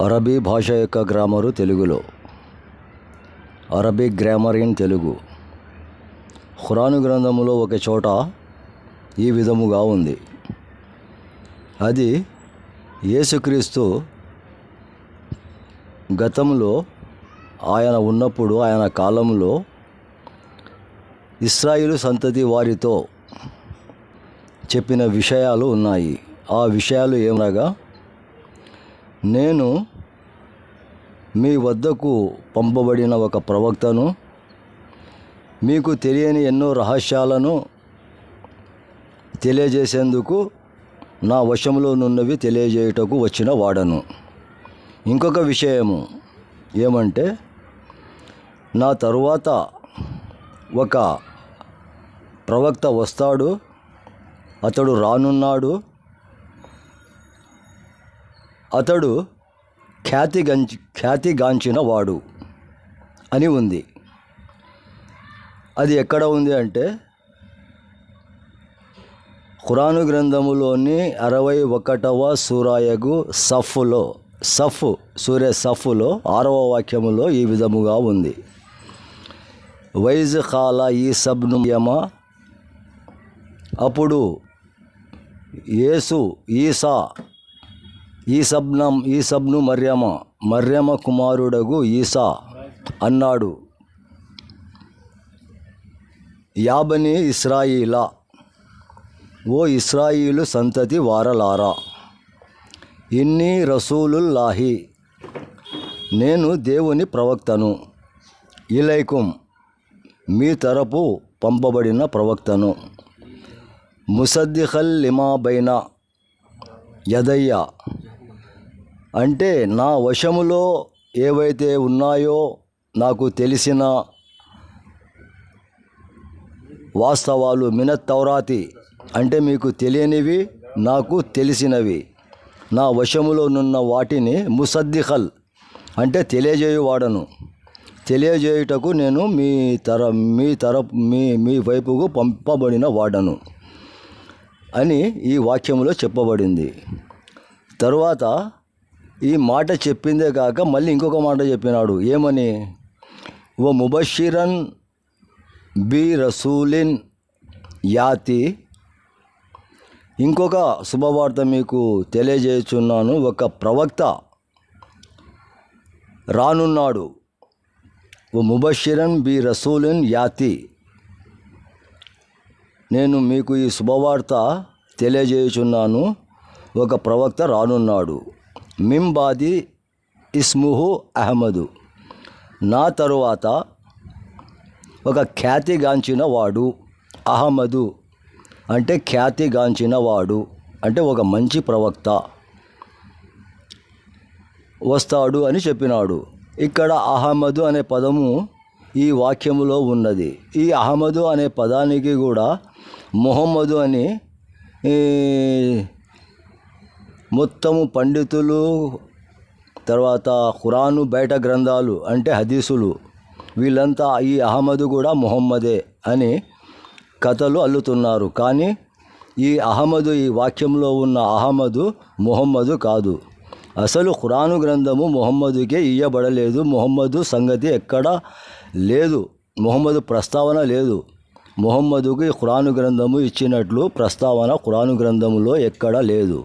అరబీ భాష యొక్క గ్రామరు తెలుగులో. Arabic grammar in Telugu. Quran గ్రంథములో ఒక చోట ఈ విధముగా ఉంది. అది యేసుక్రీస్తు గతంలో ఆయన ఉన్నప్పుడు, ఆయన కాలంలో ఇశ్రాయేలు సంతతి వారితో చెప్పిన విషయాలు ఉన్నాయి. ఆ విషయాలు ఏమనగా, నేను మీ వద్దకు పంపబడిన ఒక ప్రవక్తను, మీకు తెలియని ఎన్నో రహస్యాలను తెలియజేసేందుకు నా వశంలోనున్నవి తెలియజేయుటకు వచ్చిన వాడను. ఇంకొక విషయము ఏమంటే, నా తరువాత ఒక ప్రవక్త వస్తాడు, అతడు రానున్నాడు, అతడు ఖ్యాతిగాంచిన వాడు అని ఉంది. అది ఎక్కడ ఉంది అంటే, ఖురాను గ్రంథములోని 61వ సూరాయగు సూరే సఫ్లో 6వ వాక్యములో ఈ విధముగా ఉంది. వైజ్ ఖాలా ఈసబ్ను యమ, అప్పుడు ఈసబ్ను మర్యమ కుమారుడగు ఈసా అన్నాడు, యాబని ఇస్రాయిలా, ఓ ఇస్రాయిలు సంతతి వారలారా, ఇన్నీ రసూలుల్లాహి, నేను దేవుని ప్రవక్తను, ఇలైకుం, మీ తరపు పంపబడిన ప్రవక్తను, ముసద్దిఖల్ లిమా బైన యదయ్య, అంటే నా వశములో ఏవైతే ఉన్నాయో నాకు తెలిసిన వాస్తవాలు, మినత్ తౌరాతి, అంటే మీకు తెలియనివి నాకు తెలిసినవి, నా వశములోనున్న వాటిని ముసద్దిఖల్ అంటే తెలియజేయువాడను, తెలియజేయుటకు నేను మీ వైపుకు పంపబడిన వాడను అని ఈ వాక్యంలో చెప్పబడింది. తరువాత ఈ మాట చెప్పిందే కాక మళ్ళీ ఇంకొక మాట చెప్పినాడు. ఏమని? ఓ ముబషిరన్ బి రసూలిన్ యాతి, ఇంకొక శుభవార్త మీకు తెలియజేయుచున్నాను, ఒక ప్రవక్త రానున్నాడు. ఓ ముబషిరన్ బి రసూలిన్ యాతి, నేను మీకు ఈ శుభవార్త తెలియజేయుచున్నాను, ఒక ప్రవక్త రానున్నాడు. మింబాది ఇస్ముహు అహ్మదు, నా తరువాత ఒక ఖ్యాతిగాంచిన వాడు, అహ్మదు అంటే ఖ్యాతిగాంచిన వాడు, అంటే ఒక మంచి ప్రవక్త వస్తాడు అని చెప్పినాడు. ఇక్కడ అహ్మదు అనే పదము ఈ వాక్యములో ఉన్నది. ఈ అహ్మదు అనే పదానికి కూడా ముహమ్మదు అని మొత్తము పండితులు, తర్వాత ఖురాను బయట గ్రంథాలు అంటే హదీసులు, వీళ్ళంతా ఈ అహ్మదు కూడా ముహమ్మదే అని కథలు అల్లుతున్నారు. కానీ ఈ అహ్మదు, ఈ వాక్యంలో ఉన్న అహ్మదు ముహమ్మదు కాదు. అసలు ఖురాను గ్రంథము ముహమ్మదుకే ఇయ్యబడలేదు. ముహమ్మదు సంగతి ఎక్కడ లేదు, ముహమ్మదు ప్రస్తావన లేదు. ముహమ్మదుకి ఖురాను గ్రంథము ఇచ్చినట్లు ప్రస్తావన ఖురాను గ్రంథములో ఎక్కడ లేదు.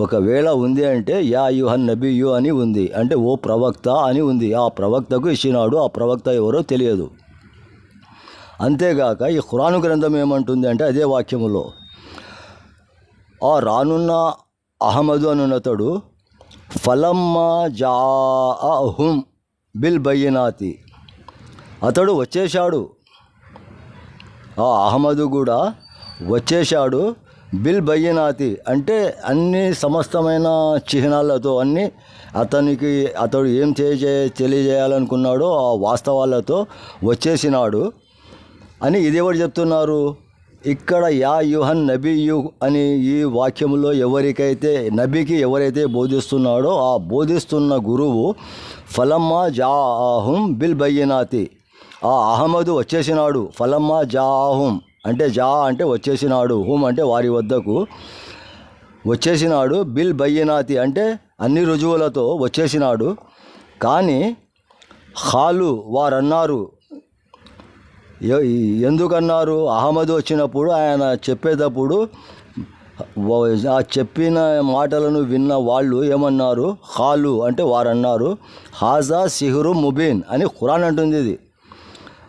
ఒకవేళ ఉంది అంటే యా అయ్యుహన్ నబియు అని ఉంది, అంటే ఓ ప్రవక్త అని ఉంది. ఆ ప్రవక్తకు ఇచ్చినాడు, ఆ ప్రవక్త ఎవరో తెలియదు. అంతేగాక ఈ ఖురాను గ్రంథం ఏమంటుంది అంటే, అదే వాక్యములో ఆ రానున్న అహ్మదు అనున్నతడు ఫలమ్మా జాఅహుం బిల్ బయ్యినాతి, అతడు వచ్చేశాడు, ఆ అహ్మదు కూడా వచ్చేశాడు. బిల్ బయ్యినాతి అంటే అన్ని సమస్తమైన చిహ్నాలతో, అన్నీ అతడు ఏం తెలియజేయాలనుకున్నాడో ఆ వాస్తవాలతో వచ్చేసినాడు అని ఇది ఎవరు చెప్తున్నారు? ఇక్కడ యా యుహన్ నబియు అని ఈ వాక్యంలో నబికి ఎవరైతే బోధిస్తున్నాడో ఆ బోధిస్తున్న గురువు ఫలమ్మా జాఅహుం బిల్ బయ్యినాతి, ఆ అహ్మదు వచ్చేసినాడు. ఫలమ్మా జాఅహుం అంటే అంటే వచ్చేసినాడు, హుం అంటే వారి వద్దకు, వచ్చేసినాడు, బిల్ బయ్యనాతి అంటే అన్ని రుజువులతో వచ్చేసినాడు. కానీ ఖాలు వారన్నారు, ఎందుకన్నారు? అహ్మద్ వచ్చినప్పుడు ఆయన చెప్పేటప్పుడు ఆ చెప్పిన మాటలను విన్న వాళ్ళు ఏమన్నారు? ఖాలు అంటే వారన్నారు, హాజా సిహ్రు ముబీన్ అని ఖురాన్ అంటుంది. ఇది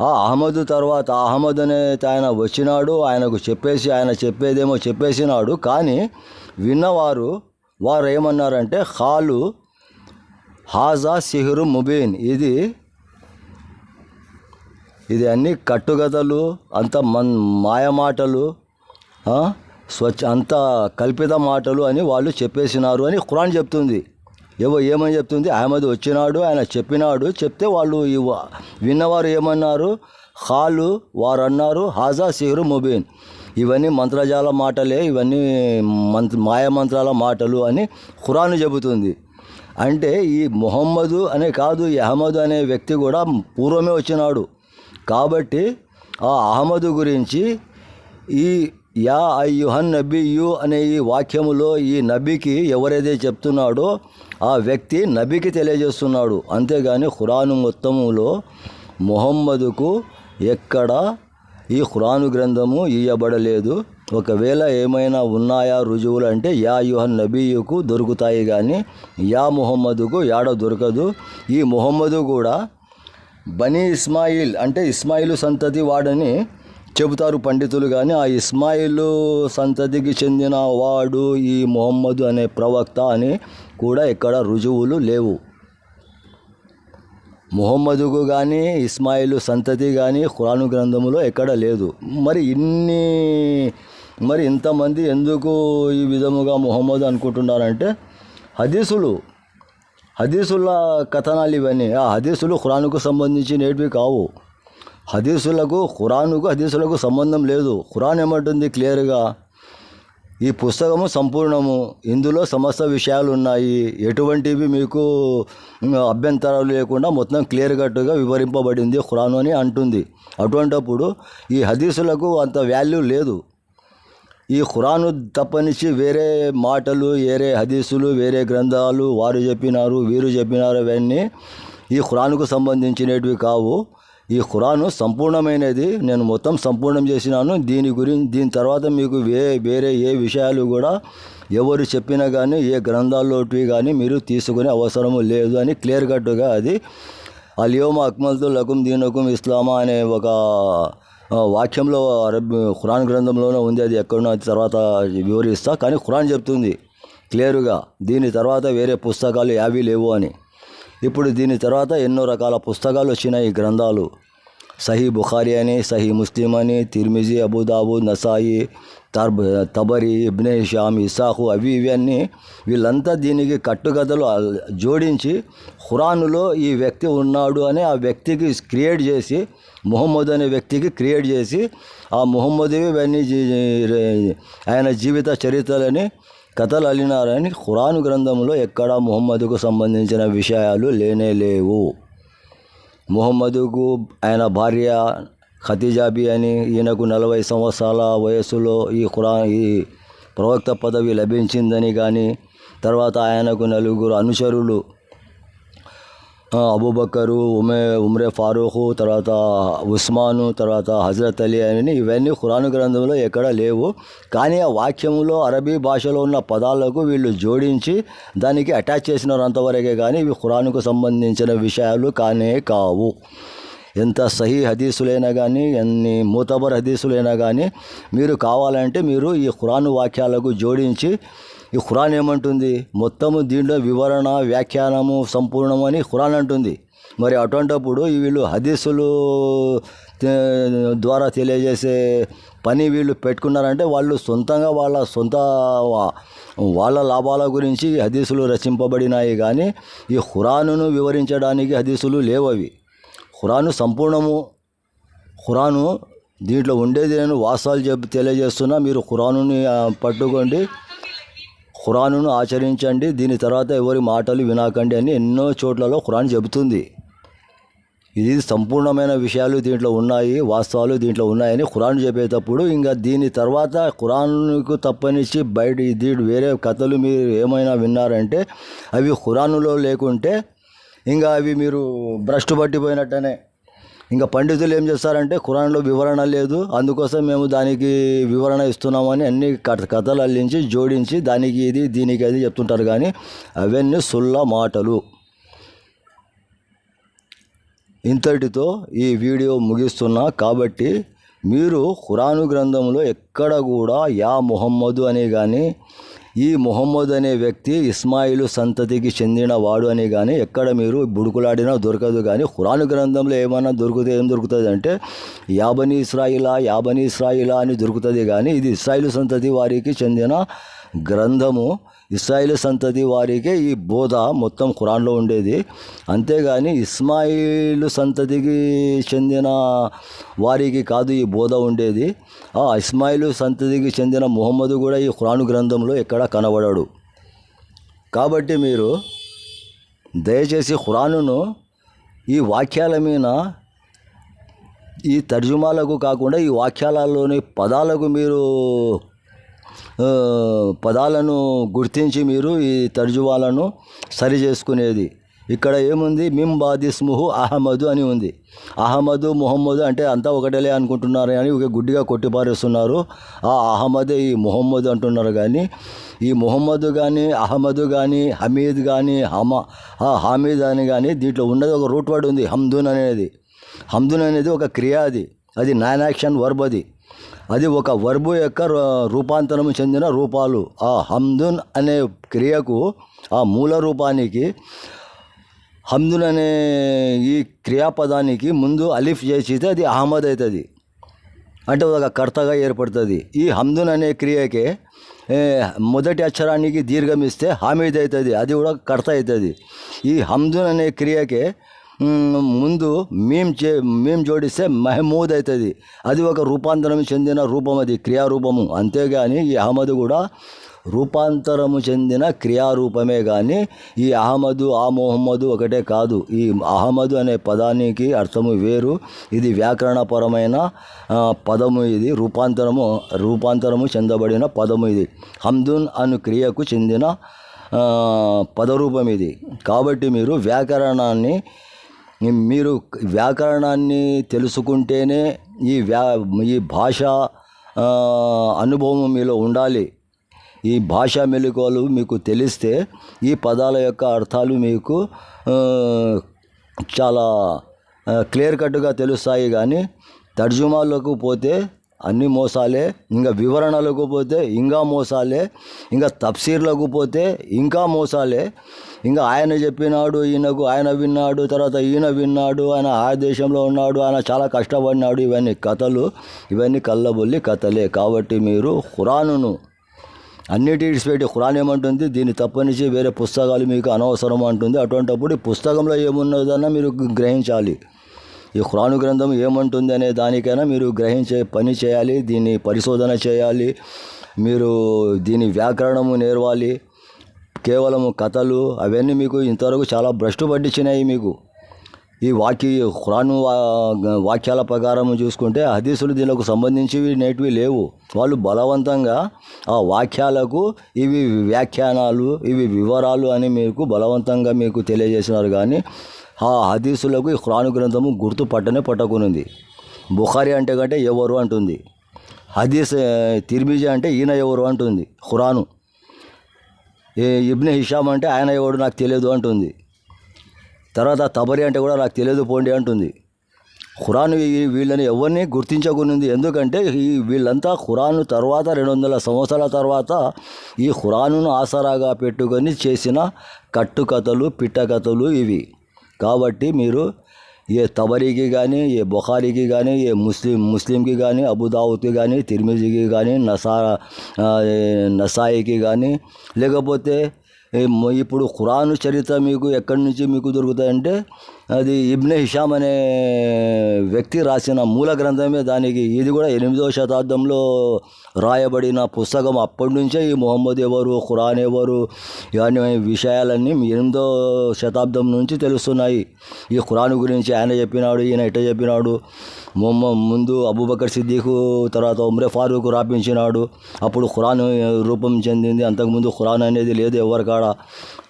ఆ అహ్మద్ తర్వాత అహ్మద్ అనే ఆయన వచ్చినాడు, ఆయనకు చెప్పేసి ఆయన చెప్పేదేమో చెప్పేసినాడు. కానీ విన్నవారు ఏమన్నారంటే ఖాలు హాజా సిహ్రు ముబీన్, ఇది అన్ని కట్టుకథలు, అంత మాయమాటలు, అంత కల్పిత మాటలు అని వాళ్ళు చెప్పేసినారు అని ఖురాన్ చెప్తుంది. ఏమని చెప్తుంది? అహ్మద్ వచ్చినాడు, ఆయన చెప్పినాడు, చెప్తే వాళ్ళు విన్నవారు ఏమన్నారు? ఖాలు వారన్నారు, హాజా సిహ్రు ముబీన్, ఇవన్నీ మంత్రజాల మాటలే, ఇవన్నీ మాయమంత్రాల మాటలు అని ఖురాన్ చెబుతుంది. అంటే ఈ ముహమ్మదు అనే కాదు, ఈ అహ్మద్ అనే వ్యక్తి కూడా పూర్వమే వచ్చినాడు. కాబట్టి ఆ అహ్మద్ గురించి ఈ యా అయ్యుహన్ నబియు అనే ఈ వాక్యములో ఈ నబీకి ఎవరైతే చెప్తున్నాడో ఆ వ్యక్తి నబీకి తెలియజేస్తున్నాడు. అంతేగాని ఖురాను మొత్తములో ముహమ్మదుకు ఎక్కడ ఈ ఖురాను గ్రంథము ఇయ్యబడలేదు. ఒకవేళ ఏమైనా ఉన్నాయా రుజువులు అంటే యా అయ్యుహన్ నబీయుకు దొరుకుతాయి, కానీ యా ముహమ్మదుకు యాడ దొరకదు. ఈ ముహమ్మదు కూడా బనీ ఇస్మాయిల్ అంటే ఇస్మాయిలు సంతతి వాడని చెబుతారు పండితులు. కానీ ఆ ఇస్మాయిలు సంతతికి చెందిన వాడు ఈ ముహమ్మదు అనే ప్రవక్త అని కూడా ఎక్కడ రుజువులు లేవు. ముహమ్మదుకు కానీ ఇస్మాయిలు సంతతి కానీ ఖురాను గ్రంథములో ఎక్కడ లేదు. మరి ఇంతమంది ఎందుకు ఈ విధముగా ముహమ్మద్ అనుకుంటున్నారంటే హదీసుల కథనాలు ఇవన్నీ. ఆ హదీసులు ఖురానుకు సంబంధించినవి కావు. హదీసులకు సంబంధం లేదు. ఖురాన్ ఏమంటుంది క్లియర్గా, ఈ పుస్తకము సంపూర్ణము, ఇందులో సమస్త విషయాలు ఉన్నాయి, ఎటువంటివి మీకు అభ్యంతరాలు లేకుండా మొత్తం క్లియర్ కట్గా వివరింపబడింది ఖురాను అని అంటుంది. అటువంటప్పుడు ఈ హదీసులకు అంత వాల్యూ లేదు. ఈ ఖురాను తప్పనిచ్చి వేరే మాటలు, వేరే హదీసులు, వేరే గ్రంథాలు వారు చెప్పినారు వీరు చెప్పినారు, అవన్నీ ఈ ఖురానుకు సంబంధించినవి కావు. ఈ ఖురాను సంపూర్ణమైనది, నేను మొత్తం సంపూర్ణం చేసినాను. దీని తర్వాత మీకు వేరే ఏ విషయాలు కూడా ఎవరు చెప్పినా కానీ ఏ గ్రంథాల్లోటివి కానీ మీరు తీసుకునే అవసరము లేదు అని క్లియర్ కట్గా అది అల్యోమ అక్మల్తు లకుం దీనకుం ఇస్లామా అనే ఒక వాక్యంలో ఖురాన్ గ్రంథంలోనే ఉంది. అది ఎక్కడున్నా తర్వాత వివరిస్తా. కానీ ఖురాన్ చెప్తుంది క్లియర్గా దీని తర్వాత వేరే పుస్తకాలు యావీ లేవు అని. ఇప్పుడు దీని తర్వాత ఎన్నో రకాల పుస్తకాలు వచ్చినాయి. ఈ గ్రంథాలు సహీ బుఖారీ అని, సహీ ముస్లిం అని, తిర్మిజీ, అబూదాబూద్, నసాయి, తబరి, ఇబ్నే హిషామ్, ఇసాహు, ఇవన్నీ వీళ్ళంతా దీనికి కట్టుకథలు జోడించి ఖురానులో ఈ వ్యక్తి ఉన్నాడు అని ఆ వ్యక్తికి క్రియేట్ చేసి, ముహమ్మద్ అనే వ్యక్తికి క్రియేట్ చేసి ఆ ముహమ్మద్ ఇవన్నీ ఆయన జీవిత చరిత్రలని కథలు అల్లినారని ఖురాను గ్రంథంలో ఎక్కడా ముహమ్మదుకు సంబంధించిన విషయాలు లేవు. ముహమ్మదుకు ఆయన భార్య ఖదీజాబీ అని, ఈయనకు 40 సంవత్సరాల వయస్సులో ఈ ప్రవక్త పదవి లభించిందని, కానీ తర్వాత ఆయనకు 4 అనుచరులు అబూబకరు, ఉమ్రే ఫారూఖు, తర్వాత ఉస్మాను, తర్వాత హజరత్ అలీ అని ఇవన్నీ ఖురాను గ్రంథంలో ఎక్కడ లేవు. కానీ ఆ వాక్యంలో అరబీ భాషలో ఉన్న పదాలకు వీళ్ళు జోడించి దానికి అటాచ్ చేసినారు అంతవరకే, కానీ ఇవి ఖురానుకు సంబంధించిన విషయాలు కావు. ఎంత సహీ హదీసులైనా కానీ, ఎన్ని మూతబర్ హదీసులైనా కానీ మీరు కావాలంటే మీరు ఈ ఖురాను వాక్యాలకు జోడించి, ఈ ఖురాన్ ఏమంటుంది మొత్తము దీంట్లో వివరణ, వ్యాఖ్యానము సంపూర్ణము అని ఖురాన్ అంటుంది. మరి అటువంటిప్పుడు వీళ్ళు హదీసులు ద్వారా తెలియజేసే పని వీళ్ళు పెట్టుకున్నారంటే వాళ్ళు సొంతంగా వాళ్ళ లాభాల గురించి హదీసులు రచింపబడినాయి. కానీ ఈ ఖురానును వివరించడానికి హదీసులు లేవు. అవి ఖురాను సంపూర్ణము. ఖురాను దీంట్లో ఉండేది నేను వాస్తవాలు తెలియజేస్తున్నా. మీరు ఖురానుని పట్టుకోండి, ఖురానును ఆచరించండి, దీని తర్వాత ఎవరి మాటలు వినకండి అని ఎన్నో చోట్లలో ఖురాన్ చెబుతుంది. ఇది సంపూర్ణమైన విషయాలు దీంట్లో ఉన్నాయి, వాస్తవాలు దీంట్లో ఉన్నాయని ఖురాన్ చెప్పేటప్పుడు ఇంకా దీని తర్వాత ఖురాన్కు తప్పనిచ్చి బయట వేరే కథలు మీరు ఏమైనా విన్నారంటే అవి ఖురానులో లేకుంటే ఇంకా అవి మీరు భ్రష్టు పట్టిపోయినట్టనే. ఇంకా పండితులు ఏం చేస్తారంటే ఖురాన్లో వివరణ లేదు, అందుకోసం మేము దానికి వివరణ ఇస్తున్నామని అన్ని కథలు అల్లించి జోడించి దానికి ఇది దీనికి అది చెప్తుంటారు. కానీ అవన్నీ సుల్ల మాటలు. ఇంతటితో ఈ వీడియో ముగిస్తున్నా. కాబట్టి మీరు ఖురాను గ్రంథంలో ఎక్కడ కూడా యా ముహమ్మదు అని కానీ ఈ ముహమ్మద్ అనే వ్యక్తి ఇస్మాయిలు సంతతికి చెందిన వాడు అని కానీ ఎక్కడ మీరు బుడుకులాడినా దొరకదు. కానీ ఖురాను గ్రంథంలో ఏమైనా ఏం దొరుకుతుంది అంటే యాబనీ ఇస్రాయిలా అని దొరుకుతుంది. కానీ ఇది ఇస్రాయిలు సంతతి వారికి చెందిన గ్రంథము, ఇస్రాయిల్ సంతతి వారికే ఈ బోధ మొత్తం ఖురాన్లో ఉండేది. అంతేగాని ఇస్మాయిల్ సంతతికి చెందిన వారికి కాదు ఈ బోధ ఉండేది. ఆ ఇస్మాయిల్ సంతతికి చెందిన ముహమ్మదు కూడా ఈ ఖురాను గ్రంథంలో ఎక్కడా కనబడాడు. కాబట్టి మీరు దయచేసి ఖురానును ఈ వాక్యాల మీద ఈ తర్జుమాలకు కాకుండా ఈ వాక్యాలలోని పదాలను గుర్తించి మీరు ఈ తర్జుమాలను సరి చేసుకునేది. ఇక్కడ ఏముంది, మింబాదిస్ముహు అహ్మదు అని ఉంది. అహ్మదు ముహమ్మదు అంటే అంతా ఒకటేలే అనుకుంటున్నారు కానీ ఒక గుడ్డిగా కొట్టిపారేస్తున్నారు. ఆ అహ్మదే ఈ ముహమ్మదు అంటున్నారు. కానీ ఈ ముహమ్మదు కానీ అహ్మదు కానీ హమీద్ కానీ హామీద్ అని కానీ దీంట్లో ఉన్నది ఒక రూట్ వర్డ్ ఉంది, హమ్దున్ అనేది. హమ్దున్ అనేది ఒక క్రియ, అది నాన్ యాక్షన్ వర్బ్. అది ఒక వర్బు యొక్క రూపాంతరము చెందిన రూపాలు. ఆ హమ్దున్ అనే క్రియకు, ఆ మూల రూపానికి, హమ్దున్ అనే ఈ క్రియాపదానికి ముందు అలిఫ్ చేసితే అది అహ్మద్ అవుతుంది, అంటే ఒక కర్తగా ఏర్పడుతుంది. ఈ హమ్దున్ అనే క్రియకే మొదటి అక్షరానికి దీర్ఘం ఇస్తే హామీద్ అవుతుంది, అది కూడా కర్త అవుతుంది. ఈ హమ్దున్ అనే క్రియకే ముందు మేం జోడిస్తే మహమూద్ అవుతుంది, అది ఒక రూపాంతరం చెందిన రూపం, అది క్రియారూపము. అంతేగాని ఈ అహ్మదు కూడా రూపాంతరము చెందిన క్రియారూపమే. కానీ ఈ అహ్మదు ఆ మొహమ్మదు ఒకటే కాదు. ఈ అహ్మదు అనే పదానికి అర్థము వేరు, ఇది వ్యాకరణపరమైన పదము, ఇది రూపాంతరము చెందబడిన పదము. ఇది హమ్దున్ అను క్రియకు చెందిన పదరూపం ఇది. కాబట్టి మీరు వ్యాకరణాన్ని తెలుసుకుంటేనే ఈ భాష అనుభవం మీలో ఉండాలి. ఈ భాషా మెలకువలు మీకు తెలిస్తే ఈ పదాల యొక్క అర్థాలు మీకు చాలా క్లియర్ కట్గా తెలుస్తాయి. కానీ తర్జుమాలకు పోతే అన్ని మోసాలే, ఇంకా వివరణలకు పోతే ఇంకా మోసాలే, ఇంకా తఫ్సీర్లకు పోతే ఇంకా మోసాలే. ఇంకా ఆయన చెప్పినాడు, ఆయన విన్నాడు, తర్వాత ఈయన విన్నాడు, ఆయన ఆ దేశంలో ఉన్నాడు, ఆయన చాలా కష్టపడినాడు, ఇవన్నీ కథలు, ఇవన్నీ కళ్ళబొల్లి కథలే. కాబట్టి మీరు ఖురానును అన్నిటి ఇడిచిపెట్టి ఖురాన్ ఏమంటుంది, దీన్ని తప్పనిచ్చి వేరే పుస్తకాలు మీకు అనవసరం అంటుంది. అటువంటిప్పుడు ఈ పుస్తకంలో ఏమున్నదన్నా మీరు గ్రహించాలి. ఈ ఖురాను గ్రంథం ఏమంటుంది అనే దానికైనా మీరు గ్రహించే పని చేయాలి, దీన్ని పరిశోధన చేయాలి, మీరు దీని వ్యాకరణము నేర్వాలి. కేవలము కథలు అవన్నీ మీకు ఇంతవరకు చాలా భ్రష్టు పట్టించినాయి. మీకు ఈ ఖురాను వాక్యాల ప్రకారం చూసుకుంటే హదీసులు దీనికి సంబంధించివి నేటివి లేవు. వాళ్ళు బలవంతంగా ఆ వాక్యాలకు ఇవి వ్యాఖ్యానాలు, ఇవి వివరాలు అని మీకు బలవంతంగా మీకు తెలియజేసినారు. కానీ ఆ హదీసులకు ఈ ఖురాను గ్రంథము గుర్తు పట్టకునుంది. బుఖారీ అంటే కంటే ఎవరు అంటుంది, హదీస్ తిర్మిజీ అంటే ఈయన ఎవరు అంటుంది, ఖురాను ఇబ్నే హిషామ్ అంటే ఆయన ఎవడు నాకు తెలియదు అంటుంది, తర్వాత తబరీ అంటే కూడా నాకు తెలియదు పోండి అంటుంది. ఖురాను వీళ్ళని ఎవరిని గుర్తించకునుంది. ఎందుకంటే వీళ్ళంతా ఖురాను తర్వాత 200 సంవత్సరాల తర్వాత ఈ ఖురానును ఆసరాగా పెట్టుకొని చేసిన కట్టుకథలు, పిట్టకథలు ఇవి. కాబట్టి మీరు ఏ తబరీకి కానీ, ఏ బుఖారీకి కానీ, ఏ ముస్లింకి కానీ, అబూదావుద్కి కానీ, తిర్మిజీకి కానీ, నసాయికి కానీ, లేకపోతే ఇప్పుడు ఖురాను చరిత్ర మీకు ఎక్కడి నుంచి మీకు దొరుకుతాయంటే అది ఇబ్నే హిషాం అనే వ్యక్తి రాసిన మూల గ్రంథమే దానికి. ఇది కూడా 8వ శతాబ్దంలో రాయబడిన పుస్తకం. అప్పటి నుంచే ఈ మొహమ్మద్ ఎవరు, ఖురాన్ ఎవరు, ఇవన్నీ విషయాలన్నీ 8వ శతాబ్దం నుంచి తెలుస్తున్నాయి. ఈ ఖురాన్ గురించి ఆయన చెప్పినాడు, ఈయన ఎట్ట చెప్పినాడు. ముందు అబూబకర్ సిద్దికు, తర్వాత ఉమ్రే ఫారూక్ రాపించినాడు. అప్పుడు ఖురాన్ రూపం చెందింది. అంతకుముందు ఖురాన్ అనేది లేదు ఎవరి కాడ.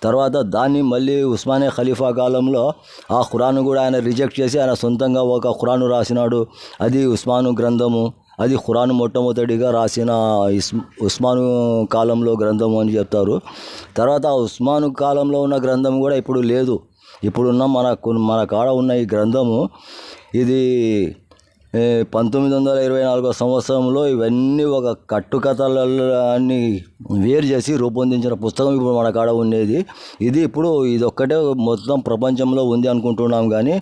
తర్వాత దాన్ని మళ్ళీ ఉస్మానియా ఖలీఫా కాలంలో ఆ ఖురాన్ కూడా ఆయన రిజెక్ట్ చేసి ఆయన సొంతంగా ఒక ఖురాను రాసినాడు. అది ఉస్మాను గ్రంథము. అది ఖురాన్ మొట్టమొదటిగా రాసిన ఉస్మాను కాలంలో గ్రంథము అని చెప్తారు. తర్వాత ఉస్మాను కాలంలో ఉన్న గ్రంథం కూడా ఇప్పుడు లేదు. ఇప్పుడున్న మన కాడ ఉన్న ఈ గ్రంథము ఇది 1924 సంవత్సరంలో ఇవన్నీ ఒక కట్టుకథలన్నీ వేరు చేసి రూపొందించిన పుస్తకం ఇప్పుడు మన కాడ ఉండేది. ఇది ఒక్కటే మొత్తం ప్రపంచంలో ఉంది అనుకుంటున్నాం. కానీ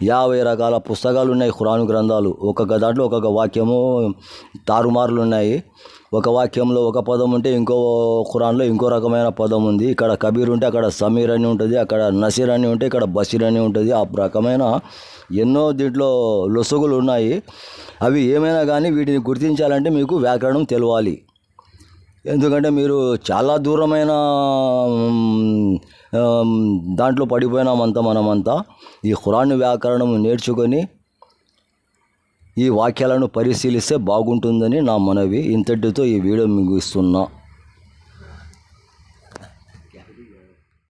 50 రకాల పుస్తకాలు ఉన్నాయి ఖురాన్ గ్రంథాలు. ఒక్కొక్క దాంట్లో ఒక్కొక్క వాక్యము తారుమారులు ఉన్నాయి. ఒక వాక్యంలో ఒక పదం ఉంటే ఇంకో ఖురాన్లో ఇంకో రకమైన పదం ఉంది. ఇక్కడ కబీర్ ఉంటే అక్కడ సమీర్ అని ఉంటుంది, అక్కడ నసీర్ అని ఉంటే ఇక్కడ బషీర్ అని ఉంటుంది. ఆ రకమైన ఎన్నో దీంట్లో లొసుగులు ఉన్నాయి. అవి ఏమైనా కానీ వీటిని గుర్తించాలంటే మీకు వ్యాకరణం తెలవాలి. ఎందుకంటే మీరు చాలా దూరమైన దాంట్లో మనమంతా ఈ ఖురాన్ వ్యాకరణం నేర్చుకొని ఈ వాక్యాలను పరిశీలిస్తే బాగుంటుందని నా మనవి. ఇంతటితో ఈ వీడియో ముగిస్తున్నా.